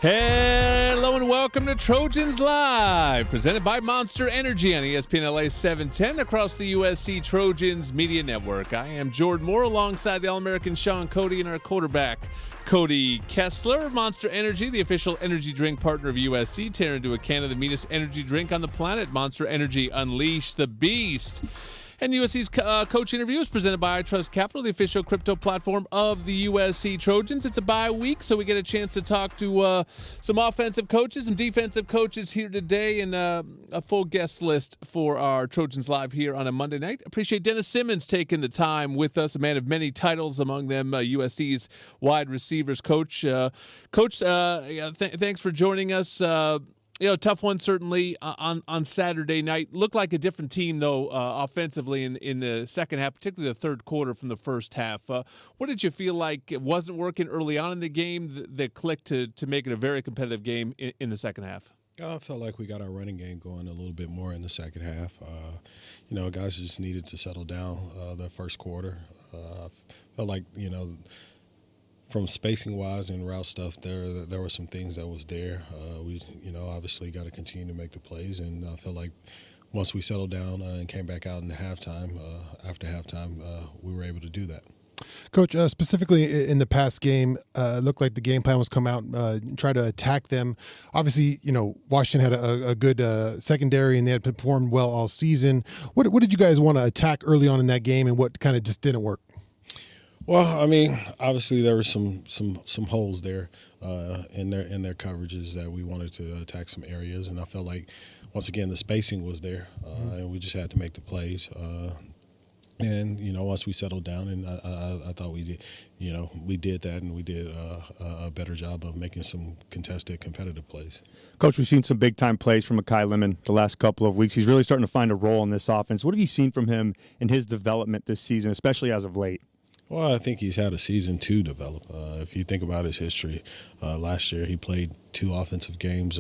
Hello and welcome to Trojans Live, presented by Monster Energy on ESPN LA 710 across the USC Trojans Media Network. I am Jordan Moore alongside the All-American Sean Cody and our quarterback, Cody Kessler. Monster Energy, the official energy drink partner of USC, tear into a can of the meanest energy drink on the planet. Monster Energy, unleash the beast. And USC's coach interview is presented by I Trust Capital, the official crypto platform of the USC Trojans. It's a bye week, so we get a chance to talk to some offensive coaches, some defensive coaches here today, and a full guest list for our Trojans Live here on a Monday night. Appreciate Dennis Simmons taking the time with us, a man of many titles, among them USC's wide receivers coach. Coach, thanks for joining us. Tough one certainly on Saturday night. Looked like a different team, though, offensively in the second half, particularly the third quarter from the first half. What did you feel like it wasn't working early on in the game that clicked to make it a very competitive game in the second half? I felt like we got our running game going a little bit more in the second half. Guys just needed to settle down the first quarter. Felt like, from spacing wise and route stuff, there were some things that was there. We obviously got to continue to make the plays, and I felt like once we settled down and came back out in the halftime, after halftime, we were able to do that. Coach, specifically in the past game, looked like the game plan was come out and try to attack them. Obviously, Washington had a good secondary, and they had performed well all season. What did you guys want to attack early on in that game, and what kind of just didn't work? Well, obviously there were some holes there in their coverages that we wanted to attack some areas, and I felt like once again the spacing was there, and we just had to make the plays. Once we settled down, and I thought we did that, and we did a better job of making some contested, competitive plays. Coach, we've seen some big-time plays from Makai the last couple of weeks. He's really starting to find a role in this offense. What have you seen from him in his development this season, especially as of late? Well, I think he's had a season to develop. If you think about his history, last year he played 2 offensive games,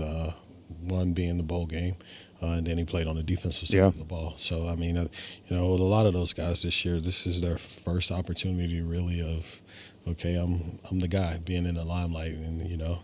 one being the bowl game, and then he played on the defensive side of the ball. So, with a lot of those guys this year, this is their first opportunity really of, okay, I'm the guy being in the limelight, and,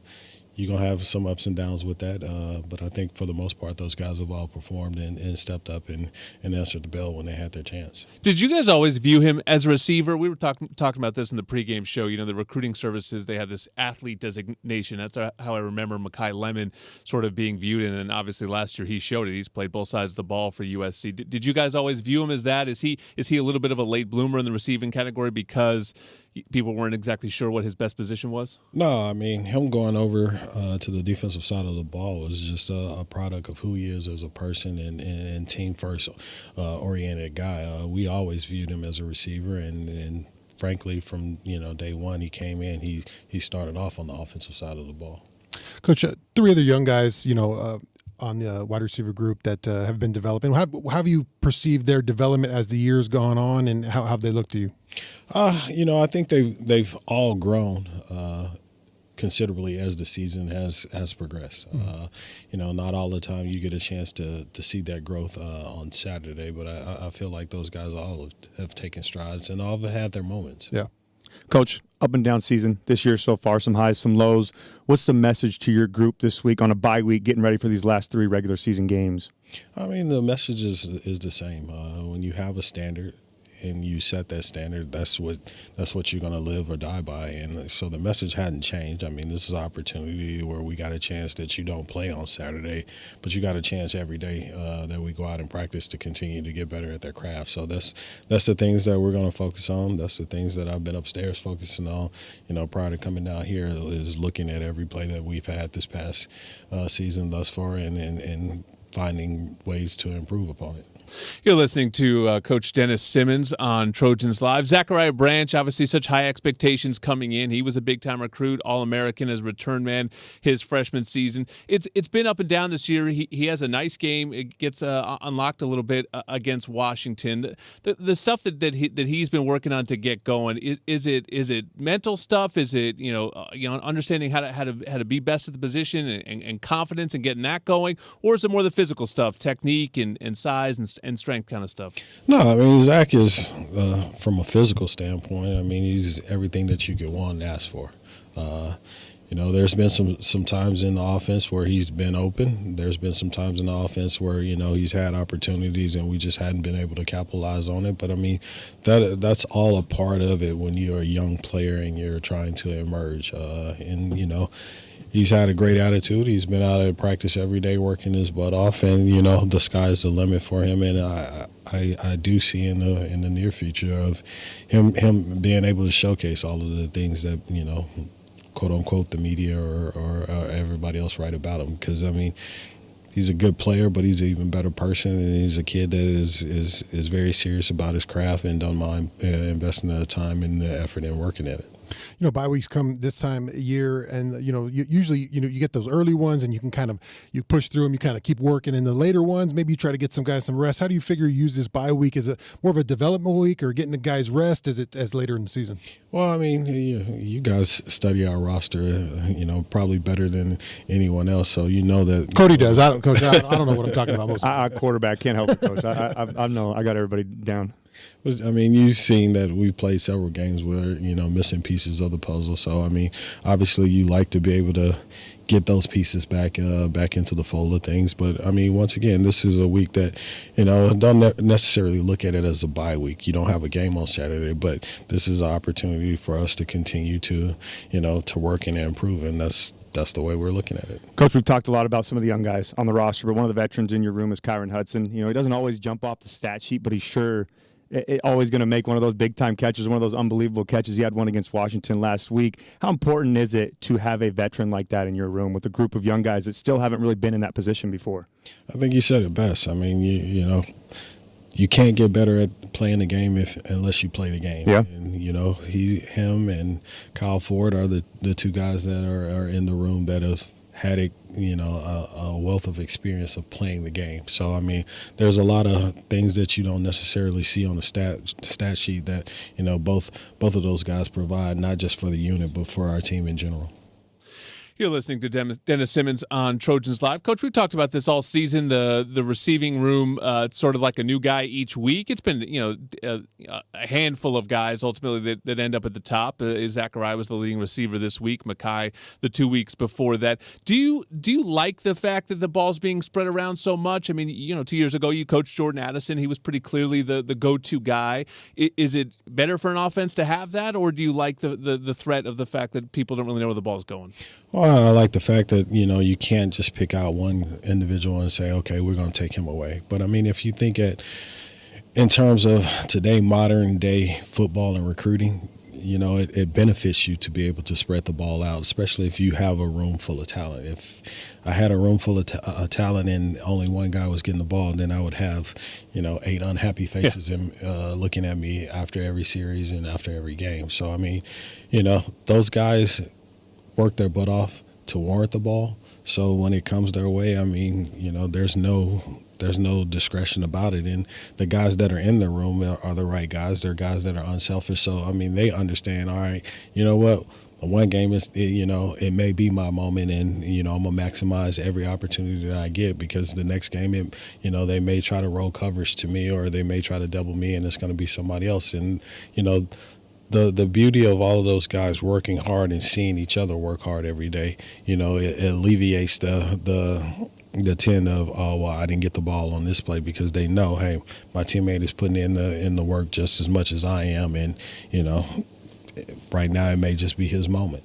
you're going to have some ups and downs with that, but I think for the most part those guys have all performed and stepped up and answered the bell when they had their chance. Did you guys always view him as a receiver? We were talking about this in the pregame show. The recruiting services, they have this athlete designation. That's how I remember Makai Lemon sort of being viewed, and obviously last year he showed it. He's played both sides of the ball for USC. Did you guys always view him as that? Is he a little bit of a late bloomer in the receiving category because people weren't exactly sure what his best position was? No, him going over to the defensive side of the ball was just a product of who he is as a person and team first oriented guy. We always viewed him as a receiver, and frankly, from day one he came in, he started off on the offensive side of the ball. Coach, 3 other young guys, on the wide receiver group that have been developing. How have you perceived their development as the years gone on, and how have they looked to you? I think they've all grown considerably as the season has progressed. Not all the time you get a chance to see that growth on Saturday, but I feel like those guys all have taken strides and all have had their moments. Yeah. Coach, up and down season this year so far, some highs, some lows. What's the message to your group this week on a bye week, getting ready for these last 3 regular season games? The message is the same. When you have a standard and you set that standard, that's what you're going to live or die by. And so the message hadn't changed. This is an opportunity where we got a chance that you don't play on Saturday, but you got a chance every day that we go out and practice to continue to get better at their craft. So that's the things that we're going to focus on. That's the things that I've been upstairs focusing on, prior to coming down here, is looking at every play that we've had this past season thus far and finding ways to improve upon it. You're listening to Coach Dennis Simmons on Trojans Live. Zachariah Branch, obviously such high expectations coming in. He was a big-time recruit, All-American as return man his freshman season. It's been up and down this year. He has a nice game. It gets unlocked a little bit against Washington. The stuff that he's been working on to get going, is it mental stuff? Is it understanding how to be best at the position and confidence and getting that going? Or is it more the physical stuff, technique and size and strength kind of stuff? No, Zach is, from a physical standpoint, he's everything that you could want and ask for. there's been some times in the offense where he's been open. There's been some times in the offense where, he's had opportunities and we just hadn't been able to capitalize on it. But, I mean, that's all a part of it when you're a young player and you're trying to emerge. He's had a great attitude. He's been out at practice every day working his butt off, and, the sky's the limit for him. And I do see in the near future of him being able to showcase all of the things that, quote unquote, the media or everybody else write about him. Because, I mean, he's a good player, but he's an even better person, and he's a kid that is very serious about his craft and don't mind investing the time and the effort and working at it. Bye weeks come this time of year, and usually you get those early ones, and you can you push through them, you kind of keep working. And the later ones, maybe you try to get some guys some rest. How do you figure you use this bye week? Is it more of a development week, or getting the guys rest as later in the season? Well, I mean, you guys study our roster, probably better than anyone else, so that Cody does. Coach, I don't know what I'm talking about most of the time. Quarterback can't help it, Coach. I know I got everybody down. I mean, you've seen that we've played several games where, missing pieces of the puzzle. So, I mean, obviously you like to be able to get those pieces back into the fold of things. But, I mean, once again, this is a week that, don't necessarily look at it as a bye week. You don't have a game on Saturday, but this is an opportunity for us to continue to, to work and improve. And that's the way we're looking at it. Coach, we've talked a lot about some of the young guys on the roster, but one of the veterans in your room is Kyron Hudson. He doesn't always jump off the stat sheet, but he's sure always going to make one of those big-time catches, one of those unbelievable catches. He had one against Washington last week. How important is it to have a veteran like that in your room with a group of young guys that still haven't really been in that position before? I think you said it best. I mean, you can't get better at playing the game unless you play the game. Yeah. And, him and Kyle Ford are the two guys that are in the room that have had a wealth of experience of playing the game. So, I mean, there's a lot of things that you don't necessarily see on the stat sheet that, both of those guys provide, not just for the unit, but for our team in general. You're listening to Dennis Simmons on Trojans Live. Coach, we've talked about this all season, the receiving room. It's sort of like a new guy each week. It's been, a handful of guys ultimately that end up at the top. Zachariah was the leading receiver this week, Makai the 2 weeks before that. Do you like the fact that the ball's being spread around so much? I mean, 2 years ago you coached Jordan Addison. He was pretty clearly the go-to guy. Is it better for an offense to have that, or do you like the threat of the fact that people don't really know where the ball's going? Well, I like the fact that, you can't just pick out one individual and say, okay, we're going to take him away. But, I mean, if you think in terms of today, modern day football and recruiting, it benefits you to be able to spread the ball out, especially if you have a room full of talent. If I had a room full of talent and only one guy was getting the ball, then I would have, 8 unhappy faces looking at me after every series and after every game. So, I mean, those guys work their butt off to warrant the ball. So when it comes their way, I mean, there's no discretion about it. And the guys that are in the room are the right guys. They're guys that are unselfish. So, I mean, they understand, all right, you know what? One game is, it may be my moment, and, I'm going to maximize every opportunity that I get, because the next game, they may try to roll coverage to me, or they may try to double me, and it's going to be somebody else. And, the beauty of all of those guys working hard and seeing each other work hard every day, it alleviates the 10 of, oh, well, I didn't get the ball on this play, because they know, hey, my teammate is putting in the work just as much as I am, and, right now it may just be his moment.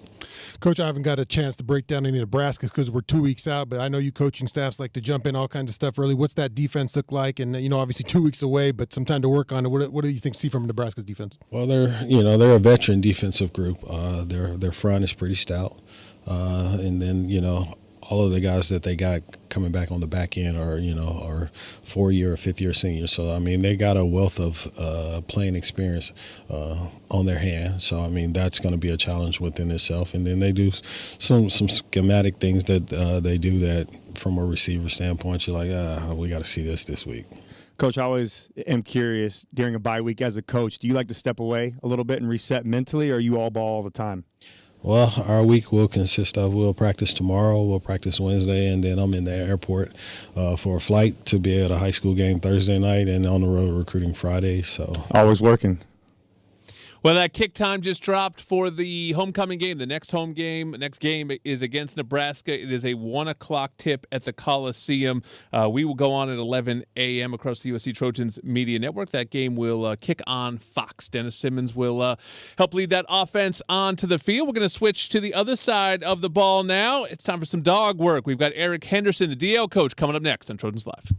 Coach, I haven't got a chance to break down any Nebraska because we're 2 weeks out, but I know you coaching staffs like to jump in all kinds of stuff early. What's that defense look like? And, obviously 2 weeks away, but some time to work on it. What do you see from Nebraska's defense? Well, they're a veteran defensive group. Their front is pretty stout. And then, all of the guys that they got coming back on the back end are 4-year or 5th-year seniors. So, I mean, they got a wealth of playing experience on their hands. So, I mean, that's going to be a challenge within itself. And then they do some schematic things that they do that, from a receiver standpoint, you're like, we got to see this week. Coach, I always am curious, during a bye week as a coach, do you like to step away a little bit and reset mentally, or are you all ball all the time? Well, our week will consist of, we'll practice tomorrow, we'll practice Wednesday, and then I'm in the airport for a flight to be at a high school game Thursday night, and on the road recruiting Friday. So always working. Well, that kick time just dropped for the homecoming game. The next game is against Nebraska. It is a 1 o'clock tip at the Coliseum. We will go on at 11 a.m. across the USC Trojans Media Network. That game will kick on Fox. Dennis Simmons will help lead that offense onto the field. We're going to switch to the other side of the ball now. It's time for some dog work. We've got Eric Henderson, the DL coach, coming up next on Trojans Live.